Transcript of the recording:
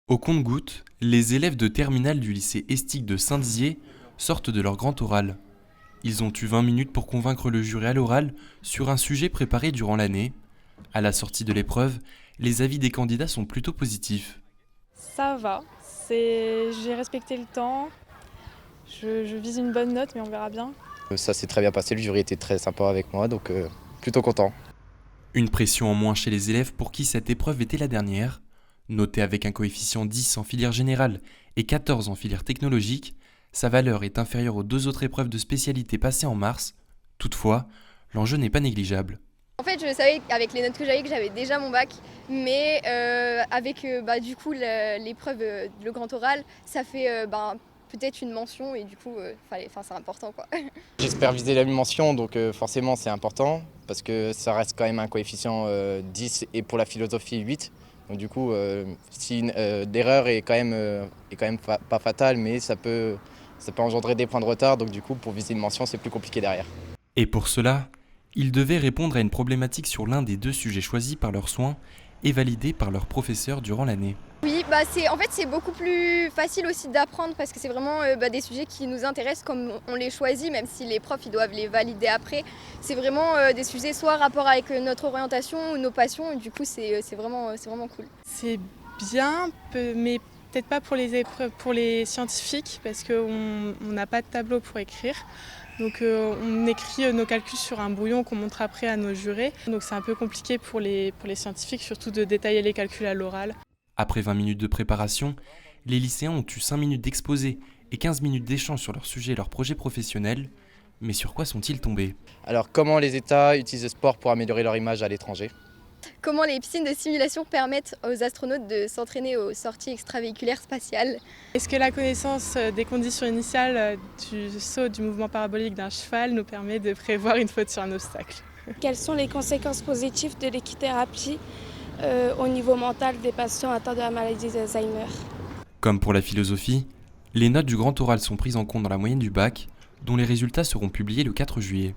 Au compte-gouttes, les élèves de terminale du lycée Estique de Saint-Dizier sortent de leur grand oral. Ils ont eu 20 minutes pour convaincre le jury à l'oral sur un sujet préparé durant l'année. À la sortie de l'épreuve, les avis des candidats sont plutôt positifs. Ça va, j'ai respecté le temps, je vise une bonne note mais on verra bien. Ça s'est très bien passé, le jury était très sympa avec moi, donc plutôt content. Une pression en moins chez les élèves pour qui cette épreuve était la dernière. Notée avec un coefficient 10 en filière générale et 14 en filière technologique, sa valeur est inférieure aux deux autres épreuves de spécialité passées en mars. Toutefois, l'enjeu n'est pas négligeable. En fait, je savais avec les notes que j'avais déjà mon bac, mais avec du coup l'épreuve, le grand oral, ça fait peut-être une mention et du coup, c'est important quoi. J'espère viser la mention, donc forcément c'est important, parce que ça reste quand même un coefficient 10 et pour la philosophie 8. Donc du coup, si l'erreur est quand même pas fatale, mais ça peut engendrer des points de retard, donc du coup pour viser une mention c'est plus compliqué derrière. Et pour cela, ils devaient répondre à une problématique sur l'un des deux sujets choisis par leurs soins et validés par leurs professeurs durant l'année. Oui, c'est beaucoup plus facile aussi d'apprendre parce que c'est vraiment des sujets qui nous intéressent comme on les choisit, même si les profs ils doivent les valider après. C'est vraiment des sujets soit rapport avec notre orientation ou nos passions et du coup c'est vraiment cool. C'est bien, mais peut-être pas pour les épreuves, pour les scientifiques parce qu'on n'a pas de tableau pour écrire. Donc on écrit nos calculs sur un brouillon qu'on montre après à nos jurés. Donc c'est un peu compliqué pour les scientifiques, surtout de détailler les calculs à l'oral. Après 20 minutes de préparation, les lycéens ont eu 5 minutes d'exposé et 15 minutes d'échange sur leur sujet et leur projet professionnel. Mais sur quoi sont-ils tombés ? Alors comment les États utilisent le sport pour améliorer leur image à l'étranger ? Comment les piscines de simulation permettent aux astronautes de s'entraîner aux sorties extravéhiculaires spatiales. Est-ce que la connaissance des conditions initiales du saut du mouvement parabolique d'un cheval nous permet de prévoir une faute sur un obstacle ? Quelles sont les conséquences positives de l'équithérapie au niveau mental des patients atteints de la maladie d'Alzheimer? Comme pour la philosophie, les notes du grand oral sont prises en compte dans la moyenne du bac, dont les résultats seront publiés le 4 juillet.